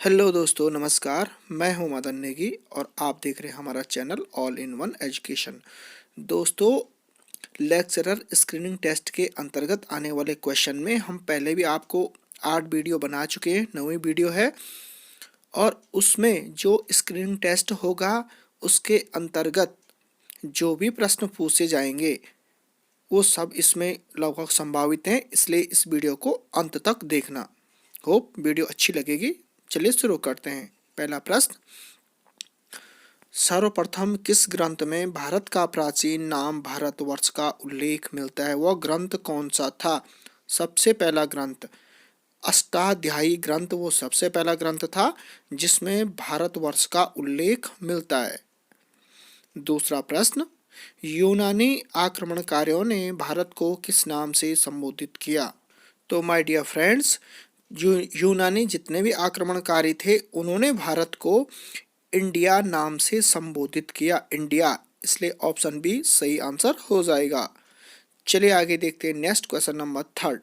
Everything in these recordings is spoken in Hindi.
हेलो दोस्तों, नमस्कार। मैं हूं मदन नेगी और आप देख रहे हैं हमारा channel all in one education. दोस्तों, लेक्चरर स्क्रीनिंग टेस्ट के अंतर्गत आने वाले क्वेश्चन में हम पहले भी आपको 8 वीडियो बना चुके हैं। 9वीं वीडियो है और उसमें जो स्क्रीनिंग टेस्ट होगा उसके अंतर्गत जो भी प्रश्न पूछे जाएंगे वो सब इसमें लगभग संभावित हैं, इसलिए इस वीडियो को अंत तक देखना। होप वीडियो अच्छी लगेगी। चलिए शुरू करते हैं। पहला प्रश्न, सर्वप्रथम किस ग्रंथ में भारत का प्राचीन नाम भारतवर्ष का उल्लेख मिलता है? वह ग्रंथ कौन सा था? सबसे पहला ग्रंथ अष्टाध्यायी ग्रंथ वो सबसे पहला ग्रंथ था जिसमें भारतवर्ष का उल्लेख मिलता है। दूसरा प्रश्न, यूनानी आक्रमणकारियों ने भारत को किस नाम से संबोधित किया? तो माय डियर फ्रेंड्स, यूनानी जितने भी आक्रमणकारी थे उन्होंने भारत को इंडिया नाम से संबोधित किया, इंडिया, इसलिए ऑप्शन बी सही आंसर हो जाएगा। चलिए आगे देखते हैं। नेक्स्ट क्वेश्चन नंबर 3,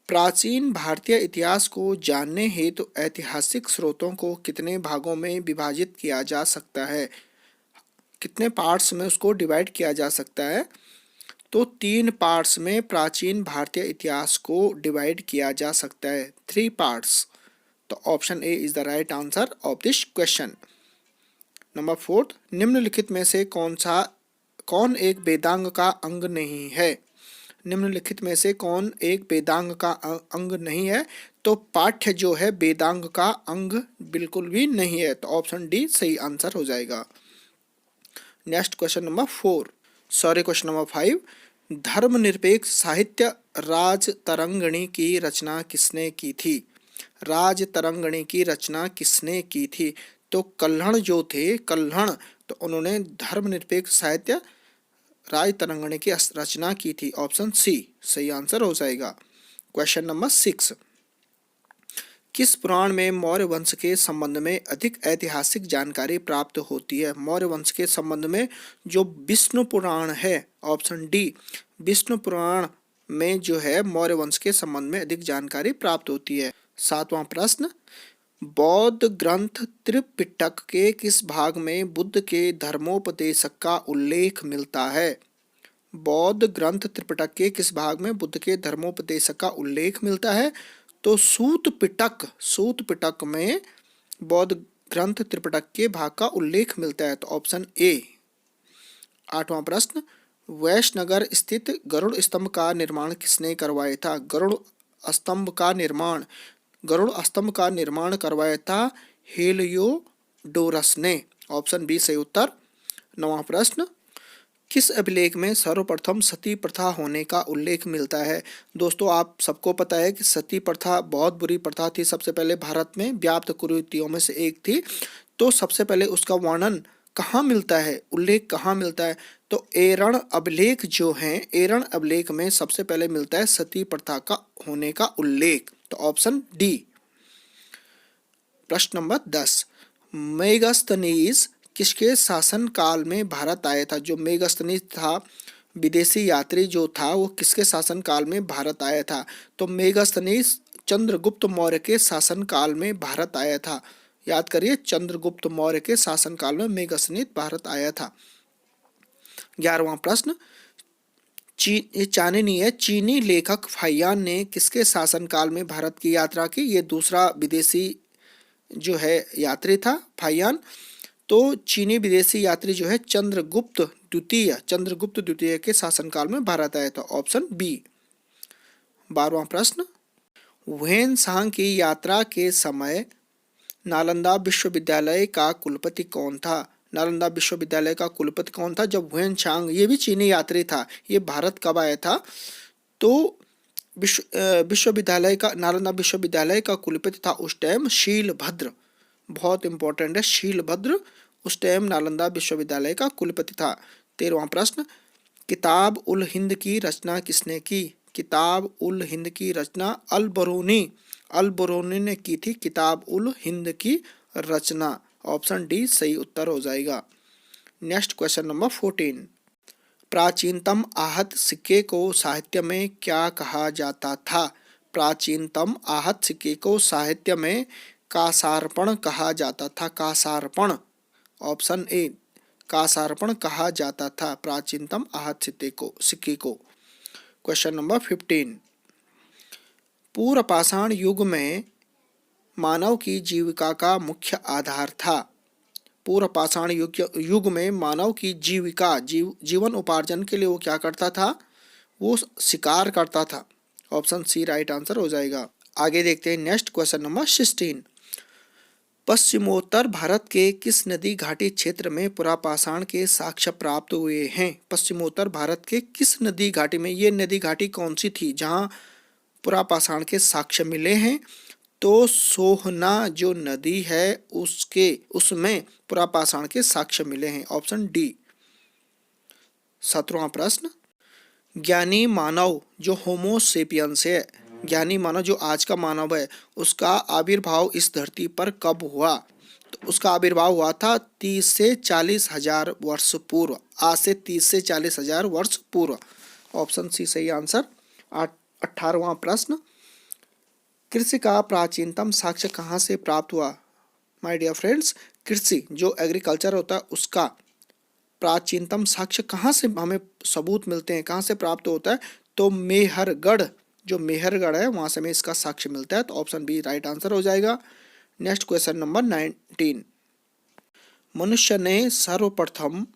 प्राचीन भारतीय इतिहास को जानने हेतु ऐतिहासिक स्रोतों को कितने भागों में विभाजित किया जा सकता है? कितने पार्ट्स में उसको डिवाइड किया जा सकता है? तो 3 पार्ट्स में प्राचीन भारतीय इतिहास को डिवाइड किया जा सकता है, 3 पार्ट्स। तो option A is the right answer of this question. Number 4, निम्नलिखित में से कौन एक वेदांग का अंग नहीं है? निम्नलिखित में से कौन एक वेदांग का अंग नहीं है? तो पाठ्य जो है वेदांग का अंग बिल्कुल भी नहीं है, तो ऑप्शन डी सही आंसर हो जाएगा। Next question number question number 5, धर्मनिरपेक्ष साहित्य राजतरंगिणी की रचना किसने की थी? राजतरंगिणी की रचना किसने की थी? तो कल्हण जो थे, कल्हण, तो उन्होंने धर्मनिरपेक्ष साहित्य राजतरंगिणी की रचना की थी, ऑप्शन सी सही आंसर हो जाएगा। क्वेश्चन नंबर 6, किस पुराण में मौर्य वंश के संबंध में अधिक ऐतिहासिक जानकारी प्राप्त होती है? मौर्य वंश के संबंध में जो विष्णु पुराण है, ऑप्शन डी विष्णु पुराण में जो है मौर्य वंश के संबंध में अधिक जानकारी प्राप्त होती है। 7वां प्रश्न, बौद्ध ग्रंथ त्रिपिटक के किस भाग में बुद्ध के धर्मोपदेशक का उल्लेख मिलता है? बौद्ध ग्रंथ त्रिपिटक के किस भाग में बुद्ध के धर्मोपदेशक का उल्लेख मिलता है? तो सूत पिटक में बौद्ध ग्रंथ त्रिपिटक के भाग का उल्लेख मिलता है, तो ऑप्शन ए। 8वां प्रश्न, वैशनगर स्थित गरुड़ स्तंभ का निर्माण किसने करवाया था? गरुड़ स्तंभ का निर्माण करवाया था हेलियोडोरस ने, ऑप्शन बी सही उत्तर। 9वां प्रश्न, किस अभिलेख में सर्वप्रथम सती प्रथा होने का उल्लेख मिलता है? दोस्तों, आप सबको पता है कि सती प्रथा बहुत बुरी प्रथा थी, सबसे पहले भारत में व्याप्त कुरीतियों में से एक थी। तो सबसे पहले उसका वर्णन कहाँ मिलता है, उल्लेख कहाँ मिलता है? तो एरण अभिलेख जो हैं, एरण अभिलेख में सबसे पहले मिलता है सती प्रथा का होने का उल्लेख, तो ऑप्शन डी। प्रश्न नंबर 10, मेगास्थनीज किसके शासन काल में भारत आया था? जो मेगास्थनीज था, विदेशी यात्री जो था, वो किसके शासन काल में भारत आया था? तो मेगास्थनीज चंद्रगुप्त मौर्य के शासन काल में भारत आया था। याद करिए, चंद्रगुप्त मौर्य के शासन काल में मेगास्थनीज भारत आया था। 11वां प्रश्न, चीनी लेखक फाहियान ने किसके शासन काल में भारत की यात्रा की? ये दूसरा विदेशी जो है यात्री था फाहियान। तो चीनी विदेशी यात्री जो है चंद्रगुप्त द्वितीय के शासनकाल में भारत आया था, ऑप्शन बी। 12वां प्रश्न, ह्वेन सांग की यात्रा के समय नालंदा विश्वविद्यालय का कुलपति कौन था? नालंदा विश्वविद्यालय का कुलपति कौन था जब ह्वेन सांग, ये भी चीनी यात्री था, ये भारत कब आया था? तो नालंदा विश्वविद्यालय का कुलपति था उस टाइम शीलभद्र, बहुत इंपॉर्टेंट है, शीलभद्र उस टाइम नालंदा विश्वविद्यालय का कुलपति था। 13वां प्रश्न, किताब उल हिंद की रचना किसने की? किताब उल हिंद की रचना अल-बरूनी ने की थी, किताब उल हिंद की रचना, ऑप्शन डी सही उत्तर हो जाएगा। नेक्स्ट क्वेश्चन नंबर 14, प्राचीनतम आहत सिक्के को साहित्य में क्या कहा जाता था? प्राचीनतम आहत सिक्के को साहित्य में कासार्पण कहा जाता था? कासार्पण, ऑप्शन ए, कासार्पण कहा जाता था प्राचीनतम आहत सिक्के को। क्वेश्चन नंबर 15, पूर्व पाषाण युग में मानव की जीविका का मुख्य आधार था? पूर्व पाषाण युग में मानव की जीविका, जीवन उपार्जन के लिए वो क्या करता था? वो शिकार करता था। ऑप्शन सी राइट आंसर हो जाएगा। आगे देखते हैं नेक्स्ट क्वेश्चन नंबर 16, पश्चिमोत्तर भारत के किस नदी घाटी क्षेत्र में पुरापाषाण के साक्ष्य प्राप्त हुए हैं? पश्चिमोत्तर भारत के किस नदी घाटी में, ये नदी घाटी कौन सी थी जहां पुरापाषाण के साक्ष्य मिले हैं? तो सोहना जो नदी है उसमें पुरापाषाण के साक्ष्य मिले हैं। Option D. 17वां प्रश्न, ज्ञानी मानव जो होमोसेपियंस है, ज्ञानी मानव जो आज का मानव है, उसका आविर्भाव इस धरती पर कब हुआ? तो उसका आविर्भाव हुआ था 30 से 40 हजार वर्ष पूर्व। आज से 30 से 40 हजार वर्ष पूर्व। ऑप्शन सी सही आंसर। 18वां प्रश्न, कृषि का प्राचीनतम साक्ष्य कहाँ से प्राप्त हुआ? माय डियर फ्रेंड्स, कृषि जो एग्रीकल्चर होता है उसका प्राचीनतम साक्ष्य कहाँ से हमें सबूत मिलते हैं, कहाँ से प्राप्त होता है? तो मेहरगढ़, जो मेहरगढ़ है वहां से हमें इसका साक्ष्य मिलता है। तो ऑप्शन बी राइट आंसर हो जाएगा। नेक्स्ट क्वेश्चन नंबर 19, मनुष्य ने सर्वप्रथम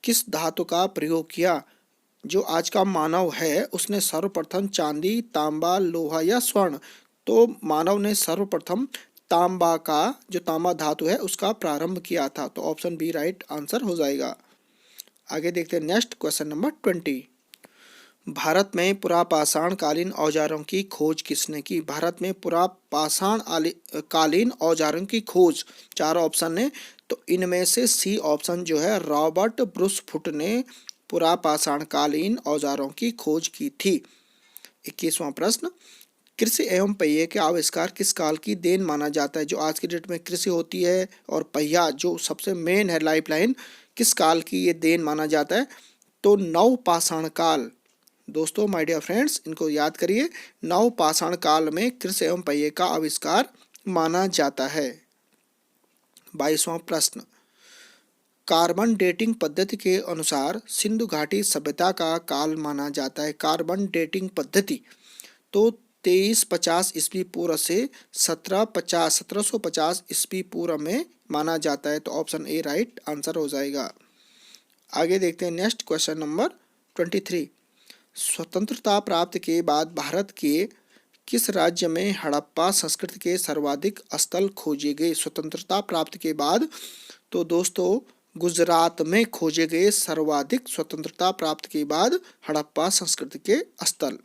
किस धातु का प्रयोग किया? जो आज का मानव है उसने सर्वप्रथम चांदी, तांबा, लोहा या स्वर्ण, तो मानव ने सर्वप्रथम तांबा का, जो तांबा धातु है उसका प्रारंभ किया था। तो ऑप्शन बी राइट आंसर हो जाएगा। आगे देखते हैं नेक्स्ट क्वेश्चन नंबर 20, भारत में पुरापाषाण कालीन औजारों की खोज किसने की? भारत में पुरापाषाण कालीन औजारों की खोज 4 ऑप्शन है, तो इनमें से सी ऑप्शन जो है रॉबर्ट ब्रूसफुट ने पुरापाषाण कालीन औजारों की खोज की थी। 21वां प्रश्न, कृषि एवं पहिए के आविष्कार किस काल की देन माना जाता है? जो आज की डेट में कृषि होती है और पहिया जो सबसे मेन है, लाइफलाइन, किस काल की ये देन माना जाता है? तो नवपाषाण काल। दोस्तों माय डियर फ्रेंड्स, इनको याद करिए, नवपाषाण काल में कृषि एवं पहिए का आविष्कार माना जाता है। 22वां प्रश्न, कार्बन डेटिंग पद्धति के अनुसार सिंधु घाटी सभ्यता का काल माना जाता है। कार्बन डेटिंग पद्धति तो 2350 ईस्वी पूर्व से 1750 ईस्वी पूर्व में माना जाता है। तो ऑप्शन ए राइट आंसर हो जाएगा। आगे देखते हैं नेक्स्ट क्वेश्चन नंबर 23, स्वतंत्रता प्राप्त के बाद भारत के किस राज्य में हड़प्पा संस्कृति के सर्वाधिक स्थल खोजे गए? स्वतंत्रता प्राप्त के बाद तो दोस्तों गुजरात में खोजे गए सर्वाधिक, स्वतंत्रता प्राप्त के बाद हड़प्पा संस्कृति के स्थल।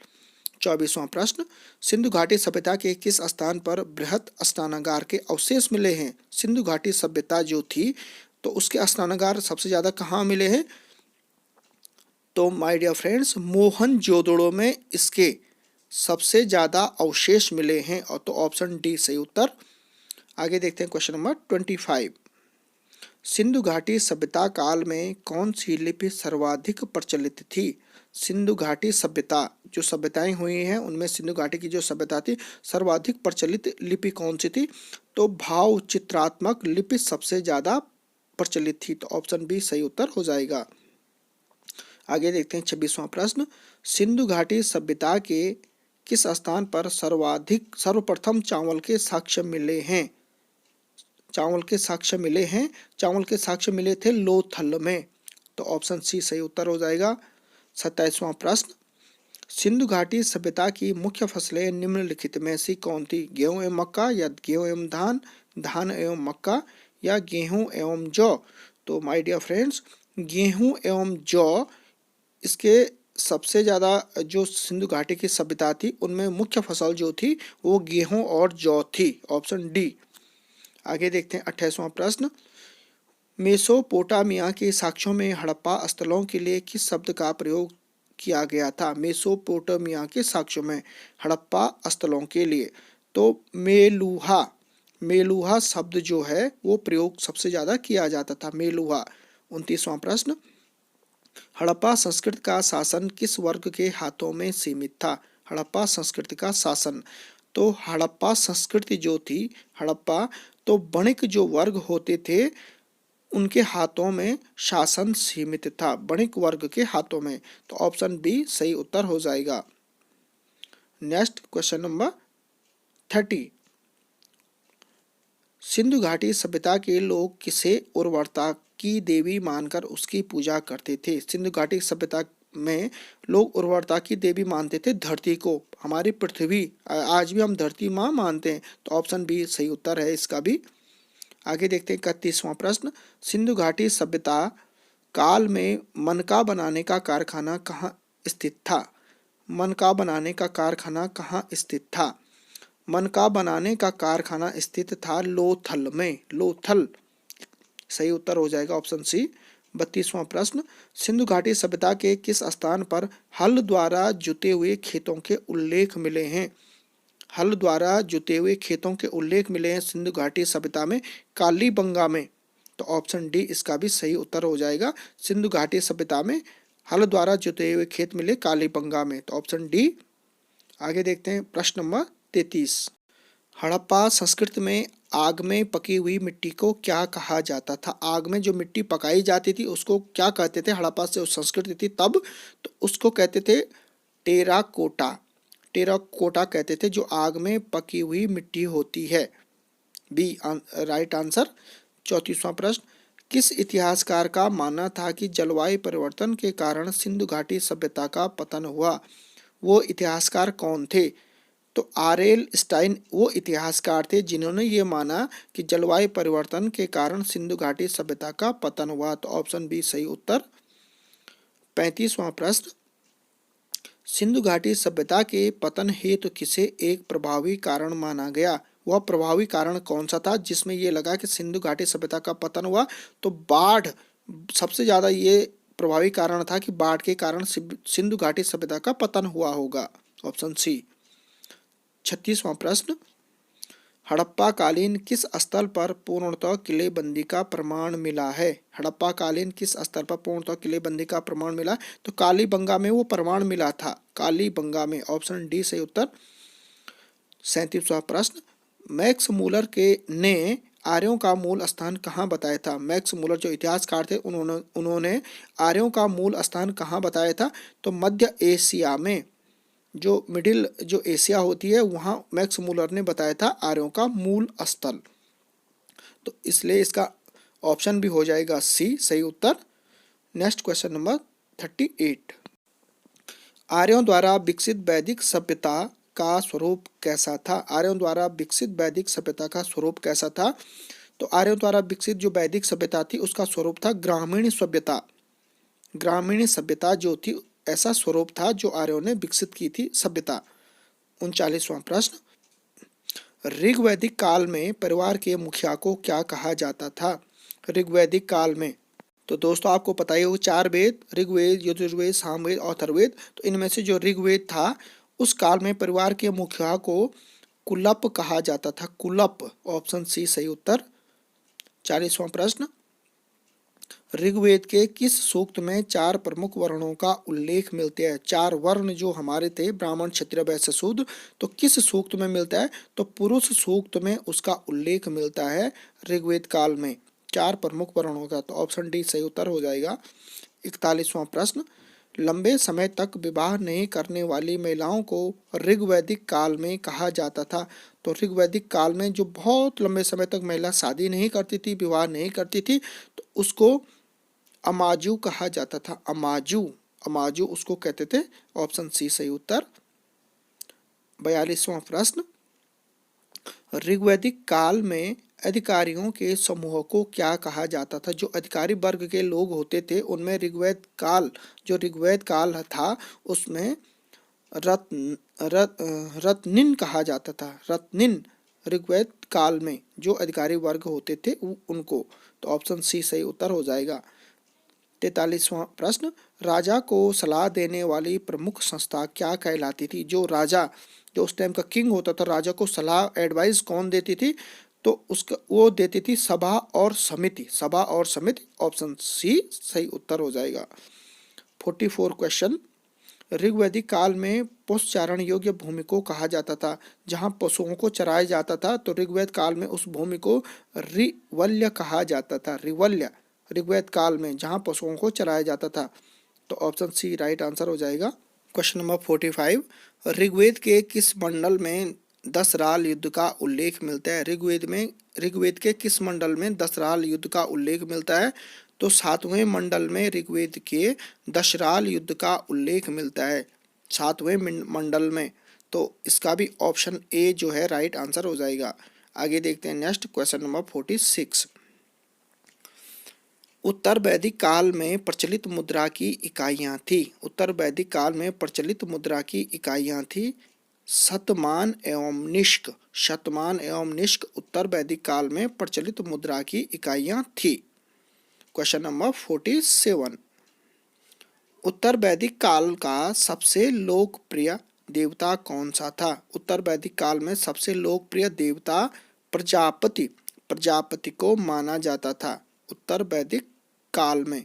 24वां प्रश्न, सिंधु घाटी सभ्यता के किस स्थान पर बृहत स्नानागार के अवशेष मिले हैं? सिंधु घाटी सभ्यता जो थी तो उसके स्नानागार सबसे ज्यादा कहाँ मिले हैं? तो माय डियर फ्रेंड्स, मोहनजोदड़ो में इसके सबसे ज्यादा अवशेष मिले हैं। और तो ऑप्शन डी सही उत्तर। आगे देखते हैं क्वेश्चन नंबर 25, सिंधु घाटी सभ्यता काल में कौन सी लिपि सर्वाधिक प्रचलित थी? सिंधु घाटी सभ्यता, जो सभ्यताएं हुई हैं उनमें सिंधु घाटी की जो सभ्यता थी सर्वाधिक प्रचलित लिपि कौन सी थी? तो भाव चित्रात्मक लिपि सबसे ज्यादा प्रचलित थी। तो ऑप्शन बी सही उत्तर हो जाएगा। आगे देखते हैं 26वां प्रश्न, सिंधु घाटी सभ्यता के किस स्थान पर सर्वप्रथम चावल के साक्ष्य मिले हैं? चावल के साक्ष्य मिले हैं, चावल के साक्ष्य मिले थे लोथल में। तो ऑप्शन सी सही उत्तर हो जाएगा। 27वां प्रश्न, सिंधु घाटी सभ्यता की मुख्य फसलें निम्नलिखित में से कौन थी? गेहूं एवं मक्का या गेहूं एवं धान, धान एवं मक्का या गेहूं एवं जौ? तो माय डियर फ्रेंड्स, गेहूं एवं जौ इसके सबसे ज़्यादा जो सिंधु घाटी की सभ्यता थी उनमें मुख्य फसल जो थी वो गेहूं और जौ थी। Option D. आगे देखते हैं 28वां प्रश्न, मेसोपोटामिया के साक्ष्यों में हड़प्पा स्थलों के लिए किस शब्द का प्रयोग किया गया था? मेसोपोटामिया के साक्ष्यों में हड़प्पा स्थलों के लिए तो मेलुहा, मेलुहा शब्द जो है वो प्रयोग सबसे ज़्यादा किया जाता था, मेलुहा। 29वां प्रश्न, हड़प्पा संस्कृति का शासन किस वर्ग के हाथों में सीमित था? हड़प्पा संस्कृति का शासन तो हड़प्पा संस्कृति जो थी, हड़प्पा तो वणिक जो वर्ग होते थे उनके हाथों में शासन सीमित था, वणिक वर्ग के हाथों में। तो ऑप्शन बी सही उत्तर हो जाएगा। Next question number 30। सिंधु घाटी सभ्यता के लोग किसे उर्वरता की देवी मानकर उसकी पूजा करते थे? सिंधु घाटी सभ्यता में लोग उर्वरता की देवी मानते थे धरती को, हमारी पृथ्वी, आज भी हम धरती माँ मानते हैं। तो ऑप्शन बी सही उत्तर है इसका भी। आगे देखते हैं 31वां प्रश्न। सिंधु घाटी सभ्यता काल में मनका बनाने का कारखाना कहाँ स्थित था? मनका बनाने का कारखाना कहाँ स्थित था? मनका बनाने का कारखाना स्थित था लोथल में, लोथल सही उत्तर हो जाएगा ऑप्शन सी। 32वां प्रश्न। सिंधु घाटी सभ्यता के किस स्थान पर हल द्वारा जुते हुए खेतों के उल्लेख मिले हैं? हल द्वारा जुते हुए खेतों के उल्लेख मिले हैं सिंधु घाटी सभ्यता में कालीबंगा में। तो ऑप्शन डी इसका भी सही उत्तर हो जाएगा। सिंधु घाटी सभ्यता में हल द्वारा जुते हुए खेत मिले कालीबंगा में। तो ऑप्शन डी। आगे देखते हैं प्रश्न नंबर 33। हड़प्पा संस्कृति में आग में पकी हुई मिट्टी को क्या कहा जाता था? आग में जो मिट्टी पकाई जाती थी उसको क्या कहते थे? हड़प्पा से उस संस्कृति थी तब, तो उसको कहते थे टेराकोटा। टेराकोटा कहते थे जो आग में पकी हुई मिट्टी होती है। B right answer. 34वां प्रश्न। किस इतिहासकार का मानना था कि जलवायु परिवर्तन के कारण सिंधु घाटी सभ्यता का पतन हुआ? वो इतिहासकार कौन थे? तो आरएल स्टाइन वो इतिहासकार थे जिन्होंने ये माना कि जलवायु परिवर्तन के कारण सिंधु घाटी सभ्यता का पतन हुआ। तो ऑप्शन बी सही उत्तर। 35वां प्रश्न। सिंधु घाटी सभ्यता के पतन हेतु किसे एक प्रभावी कारण माना गया? वह प्रभावी कारण कौन सा था जिसमें यह लगा कि सिंधु घाटी सभ्यता का पतन हुआ? तो बाढ़ सबसे ज्यादा ये प्रभावी कारण था कि बाढ़ के कारण सिंधु घाटी सभ्यता का पतन हुआ होगा। Option C. 36वां प्रश्न। हड़प्पा कालीन किस स्थल पर पूर्णतः किलेबंदी का प्रमाण मिला है? हड़प्पा कालीन किस स्थल पर पूर्णतः किलेबंदी का प्रमाण मिला? तो कालीबंगा में वो प्रमाण मिला था, कालीबंगा में। ऑप्शन डी सही उत्तर। 37वां प्रश्न। मैक्स मूलर के ने आर्यों का मूल स्थान कहाँ बताया था? मैक्स मूलर जो इतिहासकार थे उन्होंने आर्यों का मूल स्थान कहाँ बताया था? तो मध्य एशिया में, जो मिडिल जो एशिया होती है वहाँ मैक्स मूलर ने बताया था आर्यों का मूल स्थल। तो इसलिए इसका ऑप्शन भी हो जाएगा सी सही उत्तर। Next question number 38। आर्यों द्वारा विकसित वैदिक सभ्यता का स्वरूप कैसा था? आर्यों द्वारा विकसित वैदिक सभ्यता का स्वरूप कैसा था? तो आर्यों द्वारा विकसित जो वैदिक सभ्यता थी उसका स्वरूप था ग्रामीण सभ्यता। ग्रामीण सभ्यता जो थी ऐसा स्वरूप था जो आर्यों ने विकसित की थी सभ्यता। 39वां प्रश्न। ऋग्वैदिक काल में परिवार के मुखिया को क्या कहा जाता था? ऋग्वैदिक काल में तो दोस्तों आपको पता ही होगा 4 वेद, ऋग्वेद, यजुर्वेद, सामवेद और अथर्ववेद। तो इनमें से जो ऋग्वेद था उस काल में परिवार के मुखिया को कुलप कहा जाता था, कुलप। ऑप्शन सी सही उत्तर। 40वां प्रश्न। ऋग्वेद के किस सूक्त में 4 प्रमुख वर्णों का उल्लेख मिलते हैं? 4 वर्ण जो हमारे थे ब्राह्मण, क्षत्रिय, वैश्य, शूद्र, तो किस सूक्त में मिलता है? तो पुरुष सूक्त में उसका उल्लेख मिलता है ऋग्वेद काल में 4 प्रमुख वर्णों का। तो ऑप्शन डी सही उत्तर हो जाएगा। 41वां प्रश्न। लंबे समय तक विवाह नहीं करने वाली महिलाओं को ऋग्वैदिक काल में कहा जाता था। तो ऋग्वैदिक काल में जो बहुत लंबे समय तक महिला शादी नहीं करती थी, विवाह नहीं करती थी, तो उसको अमाजू कहा जाता था। अमाजू, अमाजू उसको कहते थे। ऑप्शन सी सही उत्तर। 42वां प्रश्न। ऋग्वैदिक काल में अधिकारियों के समूह को क्या कहा जाता था? जो अधिकारी वर्ग के लोग होते थे उनमें ऋग्वैद काल था उसमें रत्निन कहा जाता था। रत्निन ऋग्वैद काल में जो अधिकारी वर्ग होते थे उनको। तो ऑप्शन सी सही उत्तर हो जाएगा। 43वां प्रश्न। राजा को सलाह देने वाली प्रमुख संस्था क्या कहलाती थी? जो राजा, जो उस टाइम का किंग होता था, राजा को सलाह एडवाइस कौन देती थी? तो उसका वो देती थी सभा और समिति, सभा और समिति। ऑप्शन सी सही उत्तर हो जाएगा। 44 क्वेश्चन। ऋग्वैदिक काल में पशुचारण योग्य भूमि को कहा जाता था। जहाँ पशुओं को चराया जाता था तो ऋग्वेद काल में उस भूमि को रिवल्य कहा जाता था। रिवल्य ऋग्वेद काल में जहाँ पशुओं को चराया जाता था। तो ऑप्शन सी राइट आंसर हो जाएगा। क्वेश्चन नंबर 45, ऋग्वेद के किस मंडल में दसराल युद्ध का उल्लेख मिलता है? ऋग्वेद के किस मंडल में दसराल युद्ध का उल्लेख मिलता है? तो 7वें मंडल में ऋग्वेद के दशराल युद्ध का उल्लेख मिलता है, 7वें मंडल में। तो इसका भी ऑप्शन ए जो है राइट आंसर हो जाएगा। आगे देखते हैं नेक्स्ट क्वेश्चन नंबर 46, उत्तर वैदिक काल में प्रचलित मुद्रा की इकाइयाँ थी। उत्तर वैदिक काल में प्रचलित मुद्रा की इकाइयाँ थी शतमान एवं निष्क। शतमान एवं निष्क उत्तर वैदिक काल में प्रचलित मुद्रा की इकाइयाँ थी। क्वेश्चन नंबर 47, उत्तर वैदिक काल का सबसे लोकप्रिय देवता कौन सा था? उत्तर वैदिक काल में सबसे लोकप्रिय देवता प्रजापति को माना जाता था उत्तर वैदिक काल में।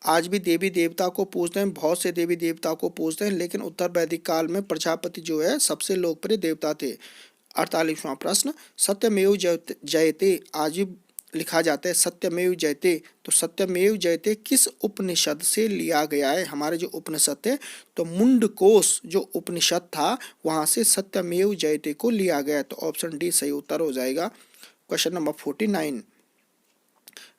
आज भी देवी देवता को पूजते हैं, बहुत से देवी देवता को पूजते हैं, लेकिन उत्तर वैदिक काल में प्रजापति जो है सबसे लोकप्रिय देवता थे। 48वां प्रश्न, सत्यमेव जयते आज भी लिखा जाता है सत्यमेव जयते। तो सत्यमेव जयते किस उपनिषद से लिया गया है? हमारे जो उपनिषद थे तो मुंडकोश जो उपनिषद था वहां से सत्यमेव जयते को लिया गया। तो ऑप्शन डी सही उत्तर हो जाएगा। क्वेश्चन नंबर 49,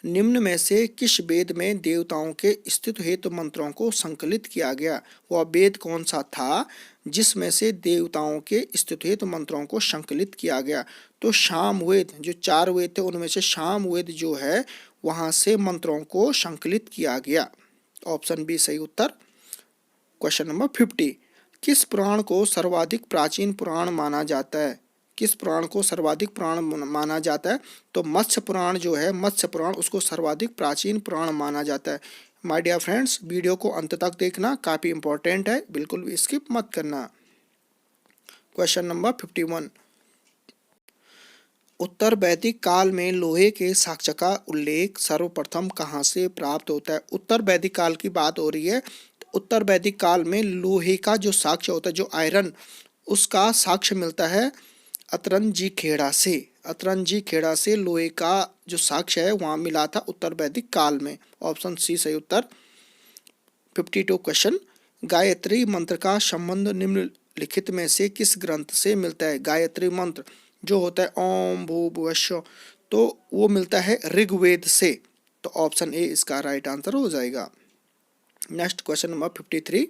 निम्न में से किस वेद में देवताओं के स्तुति हेतु मंत्रों को संकलित किया गया? वह वेद कौन सा था जिसमें से देवताओं के स्तुति हेतु मंत्रों को संकलित किया गया? तो सामवेद, जो 4 वेद थे उनमें से सामवेद जो है वहां से मंत्रों को संकलित किया गया। ऑप्शन बी सही उत्तर। क्वेश्चन नंबर 50, किस पुराण को सर्वाधिक प्राचीन पुराण माना जाता है? किस पुराण को सर्वाधिक पुराण माना जाता है? तो मत्स्य पुराण जो है, मत्स्य पुराण उसको सर्वाधिक प्राचीन पुराण माना जाता है। माय डियर फ्रेंड्स, वीडियो को अंत तक देखना, काफी इंपॉर्टेंट है, बिल्कुल भी स्किप मत करना। क्वेश्चन नंबर 51, उत्तर वैदिक काल में लोहे के साक्ष्य का उल्लेख सर्वप्रथम कहाँ से प्राप्त होता है? उत्तर वैदिक काल की बात हो रही है। उत्तर वैदिक काल में लोहे का जो साक्ष्य होता है, जो आयरन, उसका साक्ष्य मिलता है अतरंजी खेड़ा से। अतरंजी खेड़ा से लोहे का जो साक्ष्य है वहां मिला था उत्तर वैदिक काल में। ऑप्शन सी सही उत्तर। 52 क्वेश्चन, गायत्री मंत्र का संबंध निम्नलिखित में से किस ग्रंथ से मिलता है? गायत्री मंत्र जो होता है ओम भूर्भुवः स्वः, तो वो मिलता है ऋग्वेद से। तो ऑप्शन ए इसका राइट आंसर हो जाएगा। नेक्स्ट क्वेश्चन नंबर 53,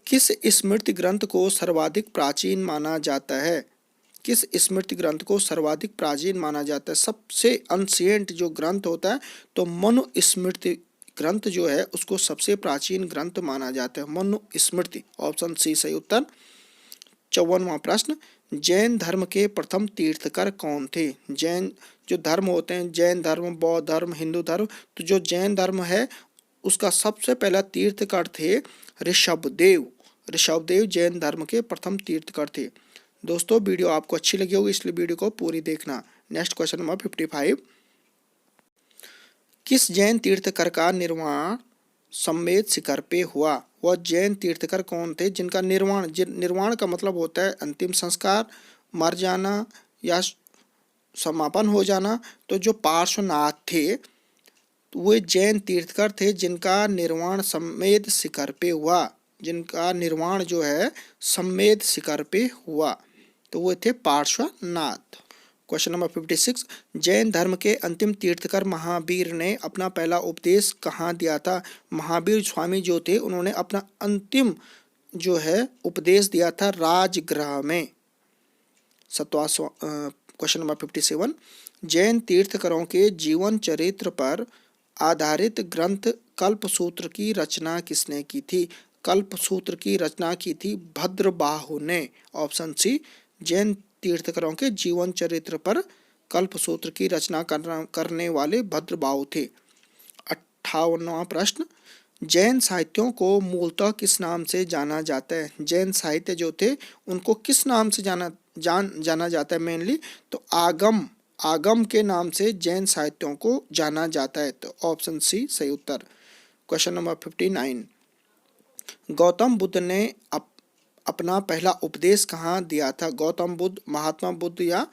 किस स्मृति ग्रंथ को सर्वाधिक प्राचीन माना जाता है? किस स्मृति ग्रंथ को सर्वाधिक प्राचीन माना जाता है? सबसे एंशिएंट जो ग्रंथ होता है तो मनुस्मृति ग्रंथ जो है उसको सबसे प्राचीन ग्रंथ माना जाता है, मनुस्मृति। ऑप्शन सी सही उत्तर। 54वां प्रश्न, जैन धर्म के प्रथम तीर्थकर कौन थे? जैन जो धर्म होते हैं, जैन धर्म, बौद्ध धर्म, हिंदू धर्म, तो जो जैन धर्म है उसका सबसे पहला तीर्थकर थे ऋषभदेव। ऋषभदेव जैन धर्म के प्रथम तीर्थकर थे। दोस्तों वीडियो आपको अच्छी लगी होगी इसलिए वीडियो को पूरी देखना। नेक्स्ट क्वेश्चन नंबर 55, किस जैन तीर्थकर का निर्वाण सम्मेद शिखर पे हुआ? वह जैन तीर्थकर कौन थे जिनका निर्वाण का मतलब होता है अंतिम संस्कार, मर जाना या समापन हो जाना। तो जो पार्श्वनाथ थे वे जैन तीर्थकर थे जिनका निर्वाण सम्मेद शिखर पे हुआ, जिनका निर्वाण जो है सम्मेद शिखर पे हुआ, तो वो थे पार्श्वनाथ। क्वेश्चन नंबर 56, जैन धर्म के अंतिम तीर्थकर महावीर ने अपना पहला उपदेश कहाँ दिया था? महावीर स्वामी जो थे उन्होंने अपना अंतिम जो है उपदेश दिया था राजगृह में। क्वेश्चन नंबर 57, जैन तीर्थकरों के जीवन चरित्र पर आधारित ग्रंथ कल्पसूत्र की रचना किसने की थी? कल्पसूत्र की रचना की थी भद्रबाहु ने। ऑप्शन सी, जैन तीर्थकरों के जीवन चरित्र पर कल्पसूत्र की रचना करने वाले भद्रबाहु थे। 58वां प्रश्न, जैन साहित्यों को मूलतः किस नाम से जाना जाता है? जैन साहित्य जो थे उनको किस नाम से जाना जाता है? मेनली तो आगम के नाम से जैन साहित्यों को जाना जाता है। तो ऑप्शन सी सही उत्तर। क्वेश्चन नंबर 59, गौतम बुद्ध ने अपना पहला उपदेश कहाँ दिया था? गौतम बुद्ध, महात्मा बुद्ध, या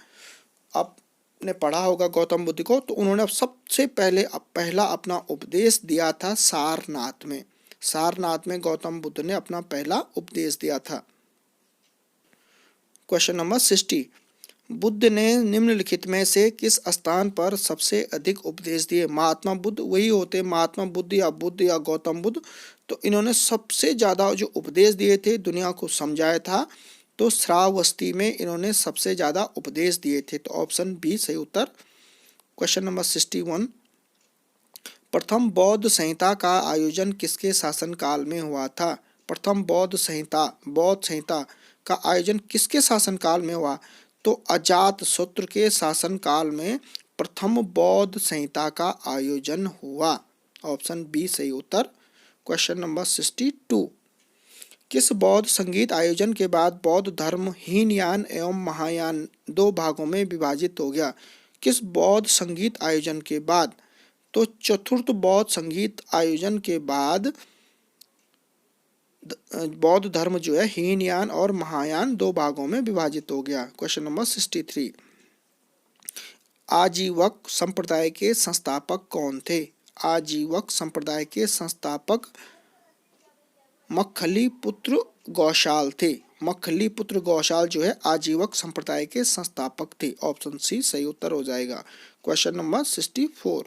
आपने पढ़ा होगा गौतम बुद्ध को, तो उन्होंने सबसे पहला अपना उपदेश दिया था सारनाथ में। सारनाथ में गौतम बुद्ध ने अपना पहला उपदेश दिया था। क्वेश्चन नंबर 60, बुद्ध ने निम्नलिखित में से किस स्थान पर सबसे अधिक उपदेश दिए? महात्मा बुद्ध वही होते, महात्मा बुद्ध या गौतम बुद्ध। तो इन्होंने सबसे ज्यादा जो उपदेश दिए थे, दुनिया को समझाया था, तो श्रावस्ती में इन्होंने सबसे ज्यादा उपदेश दिए थे। तो ऑप्शन बी सही उत्तर। क्वेश्चन नंबर 61, प्रथम बौद्ध संहिता का आयोजन किसके शासनकाल में हुआ था? प्रथम बौद्ध संहिता का आयोजन किसके शासनकाल में हुआ? तो अजातशत्रु के शासनकाल में प्रथम बौद्ध संहिता का आयोजन हुआ। ऑप्शन बी सही उत्तर। क्वेश्चन नंबर 62, किस बौद्ध संगीत आयोजन के बाद बौद्ध धर्म हीनयान एवं महायान दो भागों में विभाजित हो गया? किस बौद्ध संगीत आयोजन के बाद? तो चतुर्थ बौद्ध संगीत आयोजन के बाद बौद्ध धर्म जो है हीनयान और महायान दो भागों में विभाजित हो गया। क्वेश्चन नंबर 63, आजीवक संप्रदाय के संस्थापक कौन थे? आजीवक संप्रदाय के संस्थापक मक्खलीपुत्र गौशाल थे। मक्खलीपुत्र गौशाल जो है आजीवक संप्रदाय के संस्थापक थे। ऑप्शन सी सही उत्तर हो जाएगा। क्वेश्चन नंबर 64,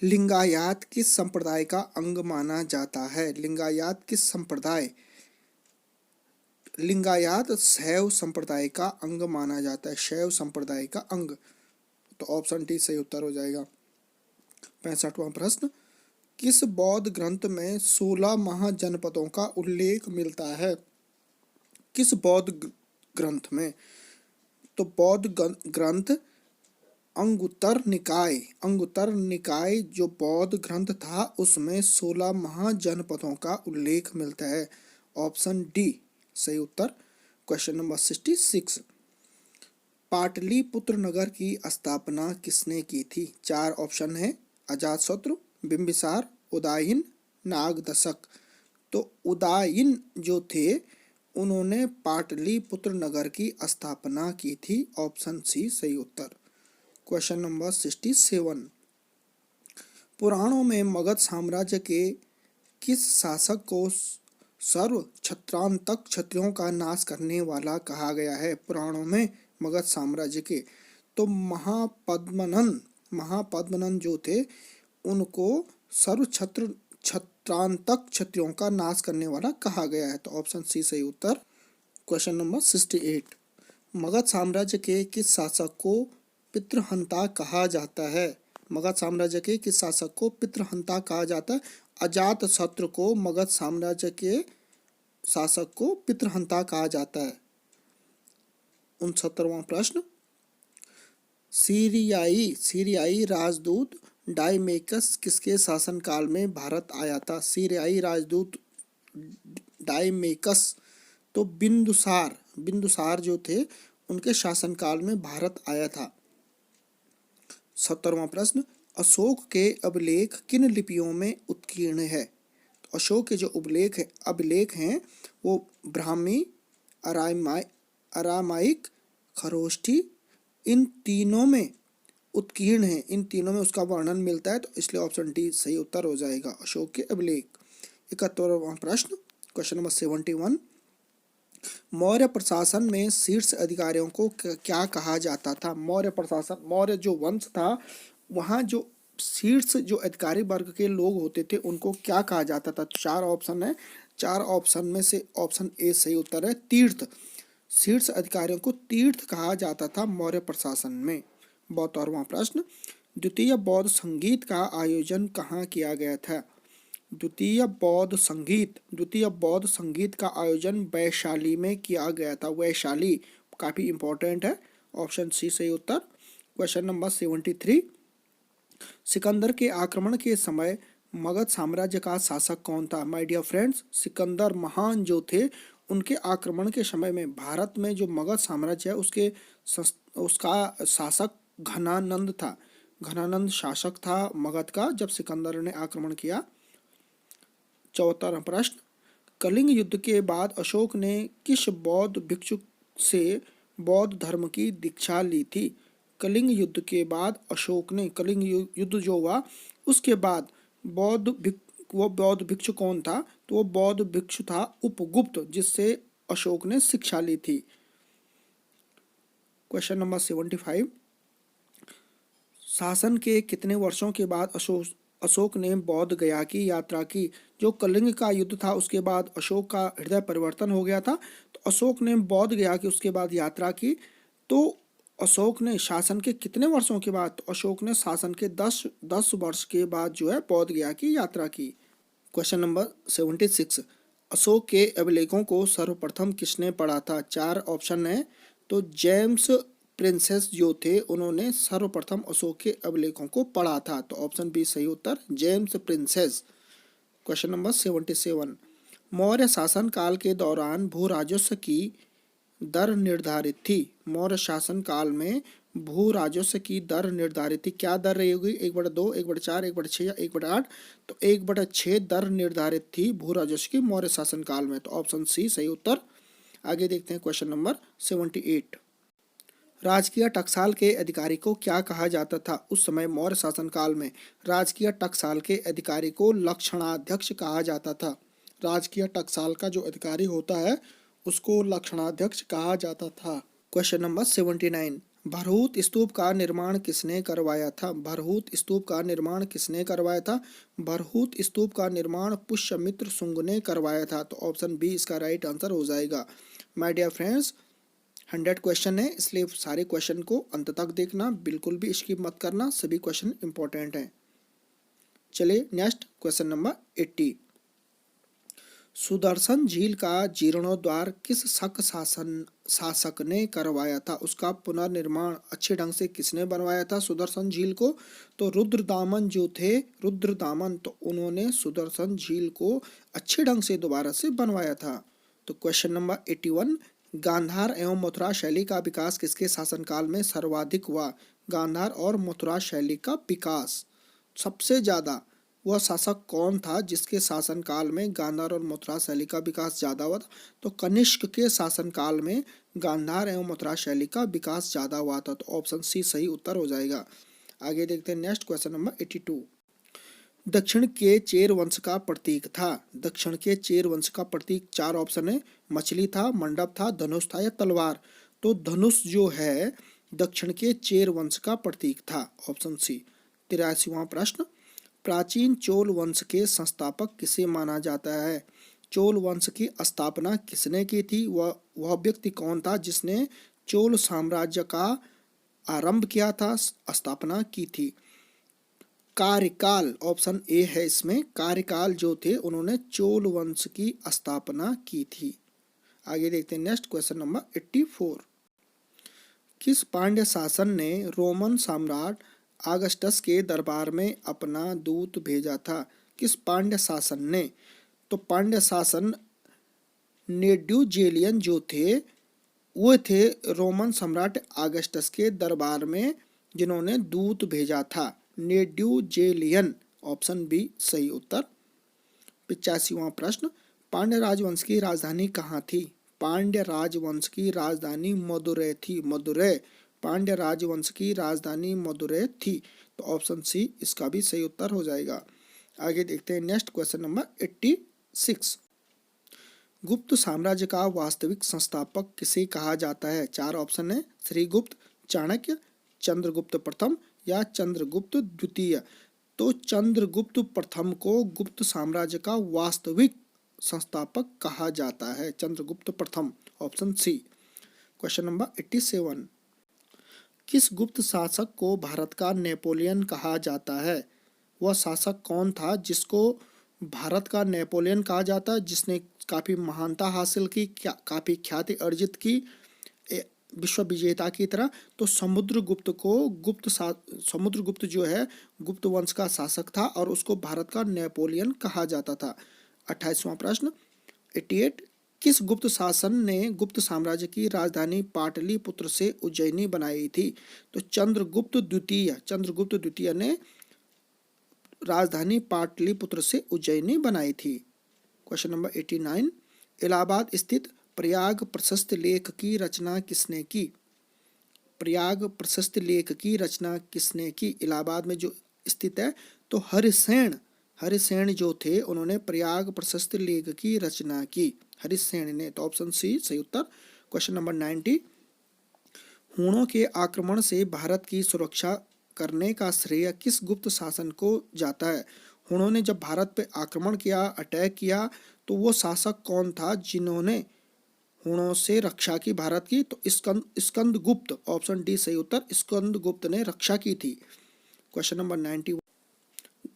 लिंगायत किस संप्रदाय का अंग माना जाता है? लिंगायत शैव संप्रदाय का अंग माना जाता है। शैव संप्रदाय का अंग। तो ऑप्शन डी सही उत्तर हो जाएगा। 65वां प्रश्न, किस बौद्ध ग्रंथ में 16 महाजनपदों का उल्लेख मिलता है? किस बौद्ध ग्रंथ में? तो बौद्ध ग्रंथ अंगुत्तर निकाय जो बौद्ध ग्रंथ था उसमें 16 महाजनपदों का उल्लेख मिलता है। ऑप्शन डी सही उत्तर। क्वेश्चन नंबर 66, पाटलिपुत्र नगर की स्थापना किसने की थी? 4 ऑप्शन है, अजातशत्रु, बिंबिसार, उदयन, नागदशक। तो उदयन जो थे उन्होंने पाटलिपुत्र नगर की स्थापना की थी। ऑप्शन सी सही उत्तर। क्वेश्चन नंबर 67, पुराणों में मगध साम्राज्य के किस शासक को सर्व क्षत्रांतक क्षत्रियों का नाश करने वाला कहा गया है? पुराणों में मगध साम्राज्य के तो महापद्मनंद जो थे उनको सर्व क्षत्रांतक क्षत्रियों का नाश करने वाला कहा गया है। तो ऑप्शन सी सही उत्तर। क्वेश्चन नंबर 68, मगध साम्राज्य के किस शासक को पितृहंता कहा जाता है? मगध साम्राज्य के किस शासक को पितृहंता कहा जाता है? अजातशत्रु को मगध साम्राज्य के शासक को पितृहंता कहा जाता है। 69वां प्रश्न, सीरियाई राजदूत डायमेकस किसके शासनकाल में भारत आया था? सीरियाई राजदूत डायमेकस तो बिंदुसार जो थे उनके शासनकाल में भारत आया था। 70वां प्रश्न, अशोक के अभिलेख किन लिपियों में उत्कीर्ण है? तो अशोक के जो अभिलेख हैं वो ब्राह्मी, अरामाइक, खरोष्ठी, इन तीनों में उत्कीर्ण है। इन तीनों में उसका वर्णन मिलता है। तो इसलिए ऑप्शन डी सही उत्तर हो जाएगा, अशोक के अभिलेख। 71वां प्रश्न, क्वेश्चन नंबर 71, मौर्य प्रशासन में शीर्ष अधिकारियों को क्या कहा जाता था? मौर्य जो वंश था वहाँ जो शीर्ष जो अधिकारी वर्ग के लोग होते थे उनको क्या कहा जाता था? 4 ऑप्शन है, 4 ऑप्शन में से ऑप्शन ए सही उत्तर है, तीर्थ। शीर्ष अधिकारियों को तीर्थ कहा जाता था मौर्य प्रशासन में। 72वां प्रश्न, द्वितीय बौद्ध संगीत का आयोजन कहाँ किया गया था? द्वितीय बौद्ध संगीत का आयोजन वैशाली में किया गया था। वैशाली काफी इंपॉर्टेंट है। ऑप्शन सी सही उत्तर। क्वेश्चन नंबर 73, सिकंदर के आक्रमण के समय मगध साम्राज्य का शासक कौन था? माय डियर फ्रेंड्स, सिकंदर महान जो थे उनके आक्रमण के समय में भारत में जो मगध साम्राज्य है उसका शासक घनानंद था। घनानंद शासक था मगध का जब सिकंदर ने आक्रमण किया। 74वां प्रश्न, कलिंग युद्ध के बाद अशोक ने किस बौद्ध भिक्षु से बौद्ध धर्म की दीक्षा ली थी? कलिंग युद्ध के बाद अशोक ने, कलिंग युद्ध जो हुआ उसके बाद वो बौद्ध भिक्षु कौन था? तो वो बौद्ध भिक्षु था उपगुप्त, जिससे अशोक ने शिक्षा ली थी। क्वेश्चन नंबर 75, शासन के कितने वर्षों के बाद अशोक ने बौद्ध गया की यात्रा की? जो कलिंग का युद्ध था उसके बाद अशोक का हृदय परिवर्तन हो गया था, तो अशोक ने बौद्ध गया की उसके बाद यात्रा की। तो अशोक ने शासन के कितने वर्षों के बाद? तो अशोक ने शासन के 10 वर्ष के बाद जो है बौद्ध गया की यात्रा की। क्वेश्चन नंबर 76, अशोक के अभिलेखों को सर्वप्रथम किसने पढ़ा था? 4 ऑप्शन है। तो जेम्स प्रिंसेस जो थे उन्होंने सर्वप्रथम अशोक के अभिलेखों को पढ़ा था। तो ऑप्शन बी सही उत्तर, James Prinsep. Question number 77, Maurya शासन काल के दौरान भू राजस्व की दर निर्धारित थी? मौर्य शासन काल में भू राजस्व की दर निर्धारित थी। क्या दर रही होगी? 1/2, 1/4, 1/6 या 1/8? तो 1/6 दर निर्धारित थी भू राजस्व की मौर्य शासन काल में। तो ऑप्शन सी सही उत्तर। आगे देखते हैं क्वेश्चन नंबर 78, राजकीय टकसाल के अधिकारी को क्या कहा जाता था? उस समय मौर्य शासन काल में राजकीय टकसाल के अधिकारी को लक्षणाध्यक्ष कहा जाता था। राजकीय टकसाल का जो अधिकारी होता है उसको लक्षणाध्यक्ष कहा जाता था। क्वेश्चन नंबर 79, भरहूत स्तूप का निर्माण किसने करवाया था? भरहूत स्तूप का निर्माण किसने करवाया था? भरहूत स्तूप का निर्माण पुष्यमित्र शुंग ने करवाया था। तो ऑप्शन बी इसका राइट आंसर हो जाएगा। माय डियर फ्रेंड्स, 100 क्वेश्चन है, इसलिए सारे क्वेश्चन को अंत तक देखना, बिल्कुल भी स्किप मत करना, सभी क्वेश्चन इंपॉर्टेंट हैं। चलिए नेक्स्ट क्वेश्चन नंबर 80, सुदर्शन झील का जीर्णोद्धार किस शक शासक ने करवाया था? उसका पुनर्निर्माण अच्छे ढंग से किसने बनवाया था सुदर्शन झील को? तो रुद्रदामन जो थे, रुद्रदामन, तो उन्होंने सुदर्शन झील को अच्छे ढंग से दोबारा से बनवाया था। तो क्वेश्चन नंबर 81, गांधार एवं मथुरा शैली का विकास किसके शासनकाल में सर्वाधिक हुआ? गांधार और मथुरा शैली का विकास सबसे ज्यादा वह शासक कौन था जिसके शासनकाल में गांधार और मथुरा शैली का विकास ज्यादा हुआ था? तो कनिष्क के शासनकाल में गांधार एवं मथुरा शैली का विकास ज्यादा हुआ था। तो ऑप्शन सी सही उत्तर हो जाएगा। आगे देखते हैं नेक्स्ट क्वेश्चन नंबर 82, दक्षिण के चेर वंश का प्रतीक था? दक्षिण के चेर वंश का प्रतीक 4 ऑप्शन है, मछली था, मंडप था, धनुष था या तलवार? तो धनुष जो है दक्षिण के चेर वंश का प्रतीक था, ऑप्शन सी। 83वां प्रश्न, प्राचीन चोल वंश के संस्थापक किसे माना जाता है? चोल वंश की स्थापना किसने की थी? वह व्यक्ति कौन था जिसने चोल साम्राज्य का आरंभ किया था, स्थापना की थी? कार्यकाल, ऑप्शन ए है इसमें, कार्यकाल जो थे उन्होंने चोल वंश की स्थापना की थी। आगे देखते हैं नेक्स्ट क्वेश्चन नंबर 84, किस पांड्य शासन ने रोमन सम्राट ऑगस्टस के दरबार में अपना दूत भेजा था? किस पांड्य शासन ने? तो पांड्य शासन नेड्यूजेलियन जो थे वो थे रोमन सम्राट ऑगस्टस के दरबार में जिन्होंने दूत भेजा था, नेड्यूजेलियन, ऑप्शन बी सही उत्तर। 85वां प्रश्न, पांड्य राजवंश की राजधानी कहाँ थी? पांड्य राजवंश की राजधानी मदुरै थी, मदुरै। पांड्य राजवंश की राजधानी मदुरै थी। तो ऑप्शन सी इसका भी सही उत्तर हो जाएगा। आगे देखते हैं नेक्स्ट क्वेश्चन नंबर 86, गुप्त साम्राज्य का वास्तविक संस्थापक किसे कहा जाता है? 4 ऑप्शन है, श्रीगुप्त, चाणक्य, चंद्रगुप्त प्रथम या चंद्रगुप्त द्वितीय? तो चंद्रगुप्त प्रथम को गुप्त साम्राज्य का वास्तविक संस्थापक कहा जाता है, चंद्रगुप्त प्रथम, ऑप्शन सी। क्वेश्चन नंबर 87, किस गुप्त शासक को भारत का नेपोलियन कहा जाता है? वह शासक कौन था जिसको भारत का नेपोलियन कहा जाता है, जिसने काफी महानता हासिल की, काफी ख्याति अर्जित की विश्व विजेता की तरह? तो समुद्रगुप्त को समुद्रगुप्त जो है गुप्त वंश का शासक था और उसको भारत का नेपोलियन कहा जाता था। 28वां प्रश्न, 88, किस गुप्त शासन ने गुप्त साम्राज्य की राजधानी पाटलिपुत्र से उज्जैनी बनाई थी? तो चंद्रगुप्त द्वितीय ने राजधानी पाटलिपुत्र से उज्जैनी बनाई थी। क्वेश्चन नंबर 89, इलाहाबाद स्थित प्रयाग प्रशस्त लेख की रचना किसने की? प्रयाग प्रशस्त लेख की रचना किसने की? इलाहाबाद में जो स्थित है, तो हरिसेन जो थे उन्होंने प्रयाग प्रशस्त लेख की रचना की, हरिसेन ने। तो ऑप्शन सी सही उत्तर। क्वेश्चन नंबर 90, हूणों के आक्रमण से भारत की सुरक्षा करने का श्रेय किस गुप्त शासन को जाता है? हूणों ने जब भारत पे आक्रमण किया, अटैक किया, तो वो शासक कौन था जिन्होंने हूणों से रक्षा की भारत की? तो स्कंद गुप्त, ऑप्शन डी सही उत्तर, स्कंद गुप्त ने रक्षा की थी। क्वेश्चन नंबर 91,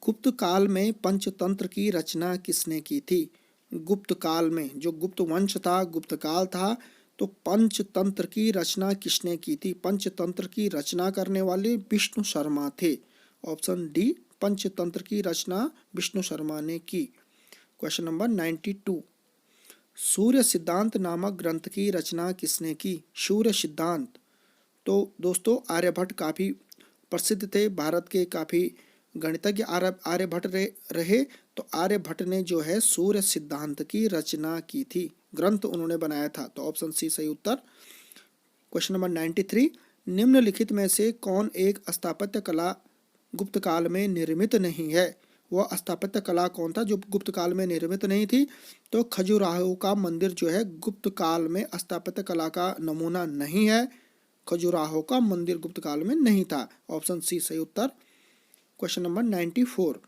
गुप्त काल में पंचतंत्र की रचना किसने की थी? गुप्त काल में, जो गुप्त वंश था, गुप्त काल था, तो पंचतंत्र की रचना किसने की थी? पंचतंत्र की रचना करने वाले विष्णु शर्मा थे। ऑप्शन डी, पंचतंत्र की रचना विष्णु शर्मा ने की। क्वेश्चन नंबर 92, सूर्य सिद्धांत नामक ग्रंथ की रचना किसने की? सूर्य सिद्धांत, तो दोस्तों आर्यभट्ट काफ़ी प्रसिद्ध थे, भारत के काफ़ी गणितज्ञ आर्यभट्ट रहे। तो आर्यभट्ट ने जो है सूर्य सिद्धांत की रचना की थी, ग्रंथ उन्होंने बनाया था। तो ऑप्शन सी सही उत्तर। क्वेश्चन नंबर 93, निम्नलिखित में से कौन एक स्थापत्य कला गुप्त काल में निर्मित नहीं है? वह स्थापत्य कला कौन था जो गुप्त काल में निर्मित नहीं थी? तो खजुराहो का मंदिर जो है गुप्त काल में स्थापत्य कला का नमूना नहीं है। खजुराहो का मंदिर गुप्त काल में नहीं था। ऑप्शन सी सही उत्तर। क्वेश्चन नंबर 94,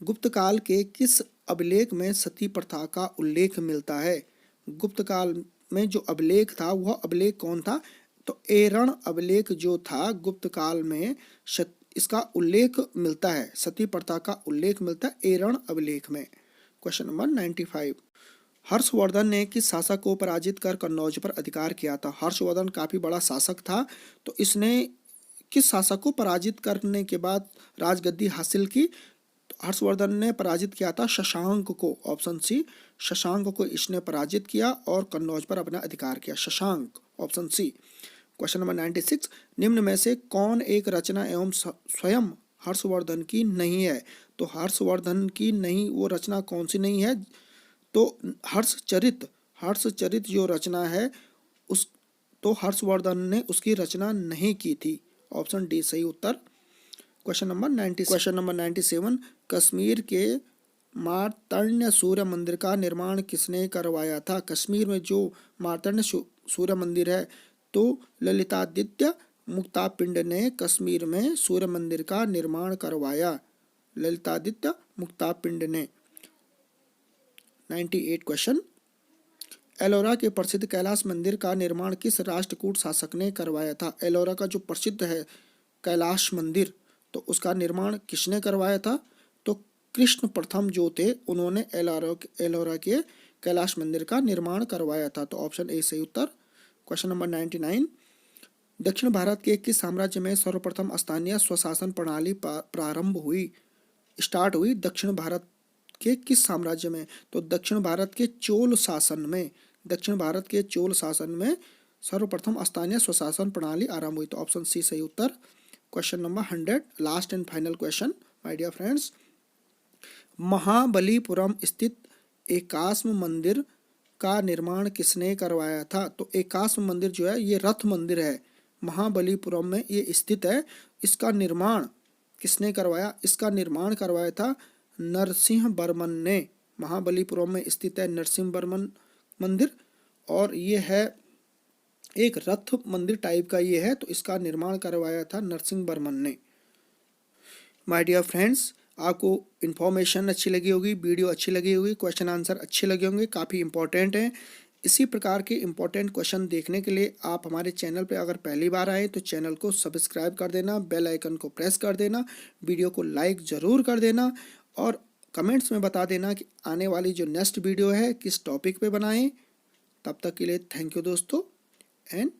गुप्त काल के किस अभिलेख में सती प्रथा का उल्लेख मिलता है? गुप्त काल में जो अभिलेख था वह अभिलेख कौन था? तो एरण अभिलेख जो था गुप्त काल में इसका उल्लेख मिलता है, सती प्रथा का उल्लेख मिलता है एरण अभिलेख में। क्वेश्चन नंबर 95, हर्षवर्धन ने किस शासक को पराजित कर कन्नौज पर अधिकार किया था? हर्षवर्धन काफी बड़ा शासक था, तो इसने किस शासक को पराजित करने के बाद राजगद्दी हासिल की? तो हर्षवर्धन ने पराजित किया था शशांक को। ऑप्शन सी, शशांक को इसने पराजित किया और कन्नौज पर अपना अधिकार किया, Shashank, option C. Question number 96, निम्न में से कौन एक रचना एवं स्वयं हर्षवर्धन की नहीं है? तो हर्षवर्धन की नहीं, वो रचना कौन सी नहीं है? तो हर्षचरित जो रचना है उस, तो हर्षवर्धन ने उसकी रचना नहीं की थी। ऑप्शन डी सही उत्तर। क्वेश्चन नंबर 97, कश्मीर के मार्तंड सूर्य मंदिर का निर्माण किसने करवाया था? कश्मीर में जो मार्तंड सूर्य मंदिर है, तो ललितादित्य मुक्तापिंड ने कश्मीर में सूर्य मंदिर का निर्माण करवाया, ललितादित्य मुक्तापिंड ने। 98 क्वेश्चन, एलोरा के प्रसिद्ध कैलाश मंदिर का निर्माण किस राष्ट्रकूट शासक ने करवाया था? एलोरा का जो प्रसिद्ध है कैलाश मंदिर, तो उसका निर्माण किसने करवाया था? तो कृष्ण प्रथम जो थे उन्होंने एलोरा के कैलाश मंदिर का निर्माण करवाया था। तो ऑप्शन ए सही उत्तर। क्वेश्चन नंबर 99, दक्षिण भारत के किस साम्राज्य में सर्वप्रथम स्थानीय स्वशासन प्रणाली प्रारंभ हुई, स्टार्ट हुई? दक्षिण भारत के किस साम्राज्य में? तो दक्षिण भारत के चोल शासन में, दक्षिण भारत के चोल शासन में सर्वप्रथम स्थानीय स्वशासन प्रणाली आरंभ हुई। तो ऑप्शन सी सही उत्तर। Question number 100, last and final question my dear friends, Mahabalipuram स्थित एकाश्म मंदिर का निर्माण किसने करवाया था? तो एकाश्म मंदिर जो है ये रथ मंदिर है, महाबलीपुरम में ये स्थित है। इसका निर्माण किसने करवाया? इसका निर्माण करवाया था नरसिंह वर्मन ने। महाबलीपुरम में स्थित है नरसिंह वर्मन मंदिर, और ये है एक रथ मंदिर टाइप का ये है, तो इसका निर्माण करवाया था नरसिंह वर्मन ने। माय डियर फ्रेंड्स, आपको इन्फॉर्मेशन अच्छी लगी होगी, वीडियो अच्छी लगी होगी, क्वेश्चन आंसर अच्छे लगे होंगे, काफ़ी इंपॉर्टेंट हैं। इसी प्रकार के इंपॉर्टेंट क्वेश्चन देखने के लिए आप हमारे चैनल पर अगर पहली बार आए तो चैनल को सब्सक्राइब कर देना, बेल आइकन को प्रेस कर देना, वीडियो को लाइक ज़रूर कर देना, और कमेंट्स में बता देना कि आने वाली जो नेक्स्ट वीडियो है किस टॉपिक पे बनाएं। तब तक के लिए थैंक यू दोस्तों, एंड